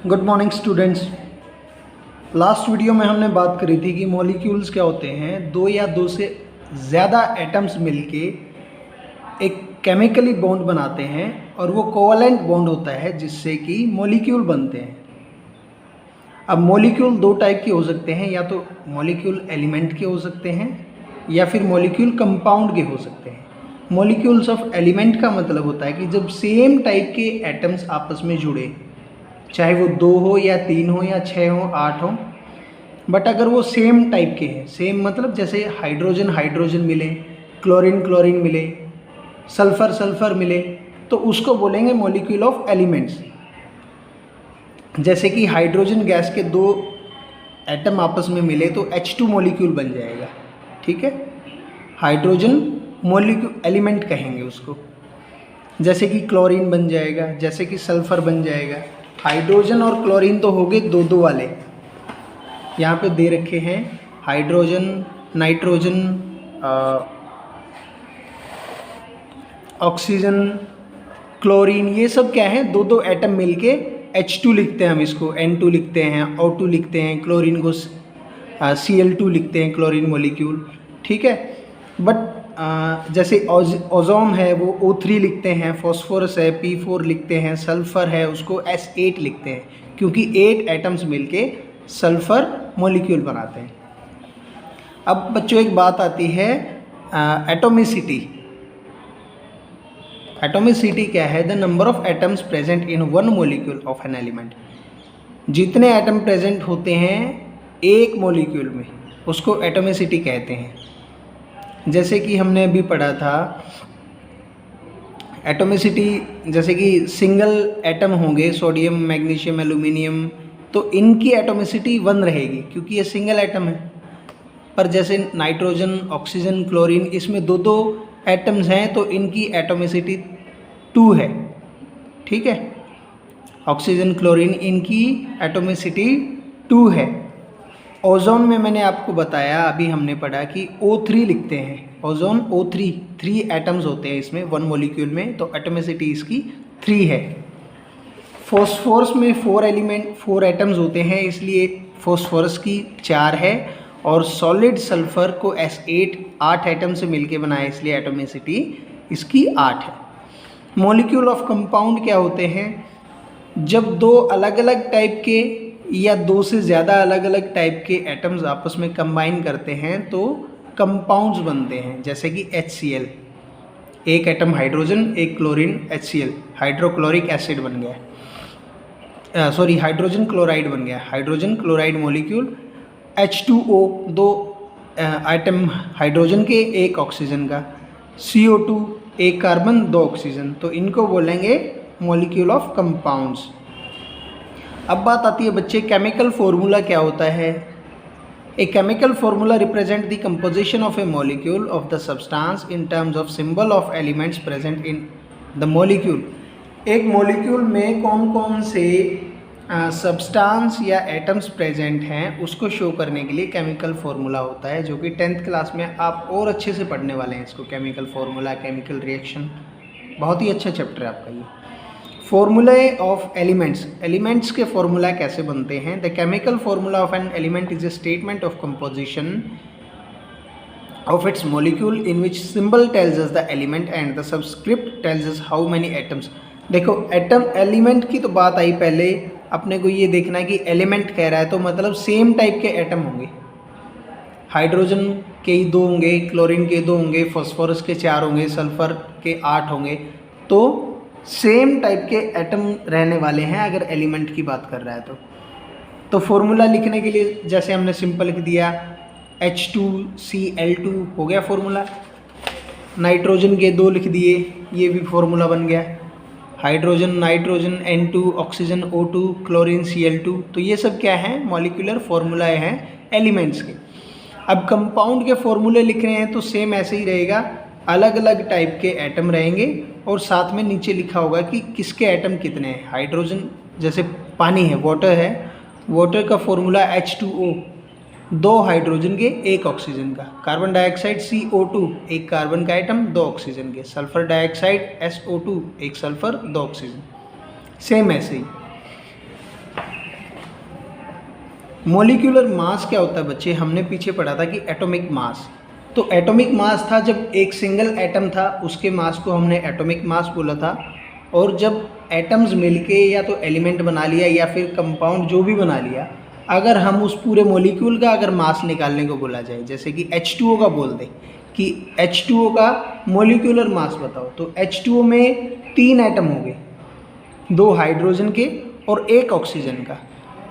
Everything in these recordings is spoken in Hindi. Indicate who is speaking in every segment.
Speaker 1: Good morning students. Last video में हमने बात करी थी कि मॉलिक्यूल्स क्या होते हैं, दो या दो से ज़्यादा एटम्स मिलके एक केमिकली बॉन्ड बनाते हैं और वो कोवलेंट बॉन्ड होता है जिससे कि मॉलिक्यूल बनते हैं। अब मॉलिक्यूल दो टाइप के हो सकते हैं, या तो मॉलिक्यूल एलिमेंट के हो सकते हैं या फिर मॉलिक्यूल कंपाउंड के हो सकते हैं। मॉलिक्यूल्स ऑफ एलिमेंट का मतलब होता है कि जब सेम टाइप के एटम्स आपस में जुड़े, चाहे वो 2 हो या 3 हो या 6 हो 8 हो, बट अगर वो सेम टाइप के हैं, सेम मतलब जैसे हाइड्रोजन हाइड्रोजन मिले, क्लोरीन क्लोरीन मिले, सल्फर सल्फर मिले, तो उसको बोलेंगे मॉलिक्यूल ऑफ एलिमेंट्स। जैसे कि हाइड्रोजन गैस के 2 एटम आपस में मिले तो H2 मॉलिक्यूल बन जाएगा, ठीक है। हाइड्रोजन मॉलिक्यूल एलिमेंट कहेंगे उसको। जैसे कि क्लोरीन बन जाएगा, जैसे कि सल्फर बन जाएगा। हाइड्रोजन और क्लोरीन तो हो गए दो वाले, यहाँ पे दे रखे हैं हाइड्रोजन, नाइट्रोजन, ऑक्सीजन, क्लोरीन, ये सब क्या है, दो एटम मिलके H2 लिखते हैं, हम इसको N2 लिखते हैं, O2 लिखते हैं, क्लोरीन को Cl2 लिखते हैं, क्लोरीन मॉलिक्यूल, ठीक है। बट जैसे ओजोन है वो O3 लिखते हैं, फॉस्फोरस है P4 लिखते हैं, सल्फर है उसको S8 लिखते हैं, क्योंकि 8 एटम्स मिलके सल्फर मॉलिक्यूल बनाते हैं। अब बच्चों एक बात आती है एटोमिसिटी। एटोमिसिटी क्या है? The number of atoms present in one molecule of an element. जितने एटम प्रेजेंट होते हैं एक मॉलिक्यूल में उसको एटोमिसिटी कहते हैं। जैसे कि हमने अभी पढ़ा था एटोमिसिटी, जैसे कि सिंगल एटम होंगे सोडियम मैग्नीशियम एल्यूमिनियम, तो इनकी एटोमिसिटी 1 रहेगी क्योंकि ये सिंगल एटम है। पर जैसे नाइट्रोजन, ऑक्सीजन, क्लोरीन, इसमें दो एटम्स हैं तो इनकी एटोमिसिटी 2 है, ठीक है। ऑक्सीजन, क्लोरीन, इनकी एटोमिसिटी 2 है। ओजोन में मैंने आपको बताया, अभी हमने पढ़ा कि O3 लिखते हैं, ओजोन O3, 3 एटम्स होते हैं इसमें 1 मॉलिक्यूल में, तो एटोमिसिटी इसकी 3 है। फॉस्फोरस में 4 एटम्स होते हैं, इसलिए फॉस्फोरस की 4 है, और सॉलिड सल्फर को S8 8 एटम से मिलके बनाया, इसलिए एटोमिसिटी इसकी 8 है। मॉलिक्यूल ऑफ कंपाउंड क्या होते हैं? जब 2 अलग अलग टाइप के या 2 से ज़्यादा अलग अलग टाइप के एटम्स आपस में कंबाइन करते हैं तो कंपाउंड्स बनते हैं। जैसे कि HCl, एक एटम हाइड्रोजन, एक क्लोरीन, HCl, हाइड्रोक्लोरिक एसिड बन गया, हाइड्रोजन क्लोराइड बन गया, hydrogen chloride molecule. H2O, 2 atom hydrogen के, एक ऑक्सीजन का, CO2, एक कार्बन 2 ऑक्सीजन, तो इनको बोलेंगे मॉलिक्यूल ऑफ कंपाउंड्स। अब बात आती है बच्चे, केमिकल फॉर्मूला क्या होता है? A chemical formula represent the composition of A molecule of the substance in terms of symbol of elements present in the molecule. एक मॉलिक्यूल में कौन कौन से सब्सटेंस या एटम्स प्रेजेंट हैं उसको शो करने के लिए केमिकल फॉर्मूला होता है, जो कि 10th क्लास में आप और अच्छे से पढ़ने वाले हैं इसको। केमिकल फॉर्मूला, केमिकल रिएक्शन, बहुत ही अच्छा चैप्टर है आपका ये। फॉर्मूले ऑफ एलिमेंट्स, एलिमेंट्स के फॉर्मूला कैसे बनते हैं? The chemical formula of an element is a statement of composition of its molecule in which symbol tells us the element and the subscript tells us how many atoms. देखो एटम, एलिमेंट की तो बात आई पहले, अपने को ये देखना है कि एलिमेंट कह रहा है तो मतलब सेम टाइप के एटम होंगे। हाइड्रोजन के ही 2 होंगे, क्लोरीन के 2 होंगे, फॉस्फोरस के 4 होंगे, सल्फर के 8 होंगे, तो सेम टाइप के एटम रहने वाले हैं अगर एलिमेंट की बात कर रहा है तो फॉर्मूला लिखने के लिए जैसे हमने सिंपल लिख दिया H2Cl2 हो गया फॉर्मूला। नाइट्रोजन के 2 लिख दिए, ये भी फॉर्मूला बन गया। Hydrogen, nitrogen, N2, oxygen O2, chlorine Cl2, तो ये सब क्या है? मॉलिक्यूलर फॉर्मूलाए हैं एलिमेंट्स के। अब कंपाउंड के फॉर्मूले लिख रहे हैं तो सेम ऐसे ही रहेगा, अलग अलग टाइप के एटम रहेंगे और साथ में नीचे लिखा होगा कि किसके एटम कितने हैं। हाइड्रोजन जैसे पानी है, वाटर है, वाटर का फॉर्मूला H2O, 2 हाइड्रोजन के 1 ऑक्सीजन का। कार्बन डाइऑक्साइड CO2, 1 कार्बन का एटम 2 ऑक्सीजन के। Sulphur dioxide SO2, 1 sulphur 2 oxygen. Same ऐसे ही मॉलिक्यूलर मास क्या होता है बच्चे, हमने पीछे पढ़ा था कि एटॉमिक मास। तो एटॉमिक मास था जब एक सिंगल एटम था उसके मास को हमने एटॉमिक मास बोला था। और जब एटम्स मिलके या तो एलिमेंट बना लिया या फिर कंपाउंड जो भी बना लिया, अगर हम उस पूरे मॉलिक्यूल का अगर मास निकालने को बोला जाए, जैसे कि H2O का बोल दे कि H2O का मॉलिक्यूलर मास बताओ, तो H2O में 3 एटम हो गए, 2 हाइड्रोजन के और 1 ऑक्सीजन का।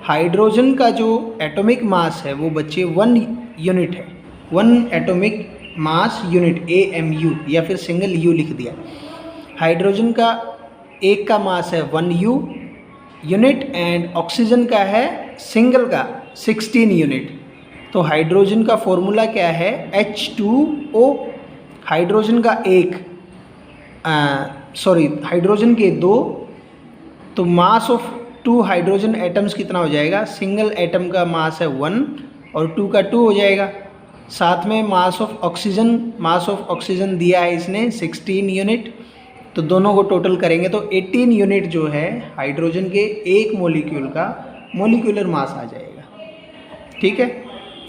Speaker 1: हाइड्रोजन का जो एटॉमिक मास है वो बच्चे 1 यूनिट है, 1 एटॉमिक मास यूनिट, AMU, या फिर सिंगल U लिख दिया। हाइड्रोजन का एक का मास है 1 यूनिट एंड ऑक्सीजन का है सिंगल का 16 यूनिट। तो हाइड्रोजन का फॉर्मूला क्या है, H2O। हाइड्रोजन का हाइड्रोजन के 2, तो मास ऑफ 2 हाइड्रोजन एटम्स कितना हो जाएगा, सिंगल एटम का मास है 1 और 2 का 2 हो जाएगा। साथ में मास ऑफ ऑक्सीजन दिया है इसने 16 यूनिट, तो दोनों को टोटल करेंगे तो 18 यूनिट जो है हाइड्रोजन के एक मॉलिक्यूल का मॉलिक्यूलर मास आ जाएगा। ठीक है,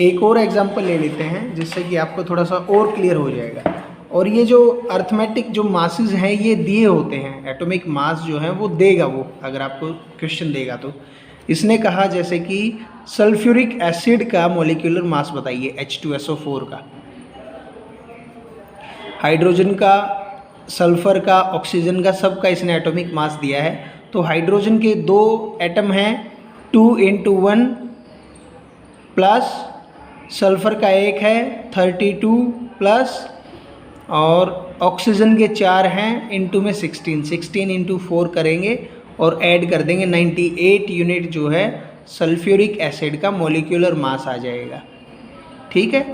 Speaker 1: एक और एग्जांपल ले लेते हैं जिससे कि आपको थोड़ा सा और क्लियर हो जाएगा। और ये जो अर्थमेटिक जो मासेस हैं ये दिए होते हैं, एटॉमिक मास जो है वो देगा, वो अगर आपको क्वेश्चन देगा तो इसने कहा जैसे कि सल्फ्यूरिक एसिड का मॉलिक्यूलर मास बताइए, H2SO4 का, हाइड्रोजन का, सल्फर का, ऑक्सीजन का, सब का इसने एटॉमिक मास दिया है। तो हाइड्रोजन के 2 एटम हैं 2 × 1 प्लस सल्फर का 1 है 32 प्लस, और ऑक्सीजन के 4 हैं, इनटू में 16 × 4 करेंगे और ऐड कर देंगे 98 यूनिट जो है सल्फ्यूरिक एसिड का मॉलिक्यूलर मास आ जाएगा। ठीक है,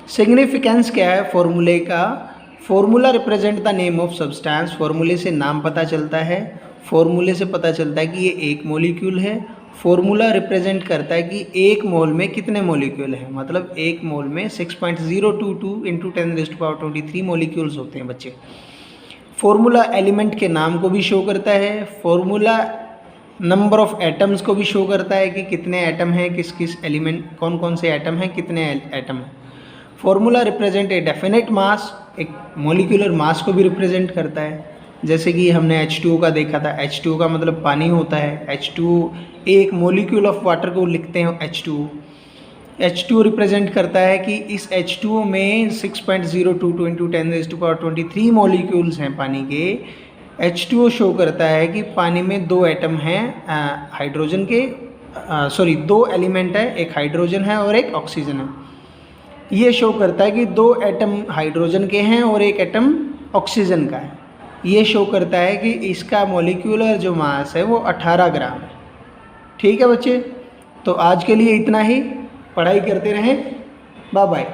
Speaker 1: सिग्निफिकेंस क्या है फॉर्मूले का, formula represent the name of substance, फॉर्मूले से नाम पता चलता है, फॉर्मूले से पता चलता है कि ये एक मॉलिक्यूल है। फॉर्मूला रिप्रेजेंट करता है कि एक मोल में कितने मॉलिक्यूल हैं, मतलब एक मोल में 6.022 × 10⁻23 मॉलिक्यूल्स होते हैं बच्चे। फॉर्मूला एलिमेंट के नाम को भी शो करता है, फॉर्मूला नंबर ऑफ एटम्स को भी शो करता है कि कितने एटम हैं, किस किस एलिमेंट, कौन कौन से एटम हैं, कितने एटम हैं। फॉर्मूला रिप्रेजेंट ए डेफिनेट मास, एक मॉलिक्यूलर मास को भी रिप्रेजेंट करता है। जैसे कि हमने H2O का देखा था, H2O का मतलब पानी होता है, H2O एक मॉलिक्यूल ऑफ वाटर को लिखते हैं H2O। H2O रिप्रेजेंट करता है कि इस H2O में 6.022 × 10⁻23 मॉलिक्यूल्स हैं पानी के। H2O शो करता है कि पानी में 2 एटम हैं हाइड्रोजन के, 2 एलिमेंट है, एक हाइड्रोजन है और एक ऑक्सीजन है। ये शो करता है कि 2 एटम हाइड्रोजन के हैं और एक एटम ऑक्सीजन का है। ये शो करता है कि इसका मॉलिक्यूलर जो मास है वो 18 ग्राम है। ठीक है बच्चे, तो आज के लिए इतना ही, पढ़ाई करते रहें, बाय बाय।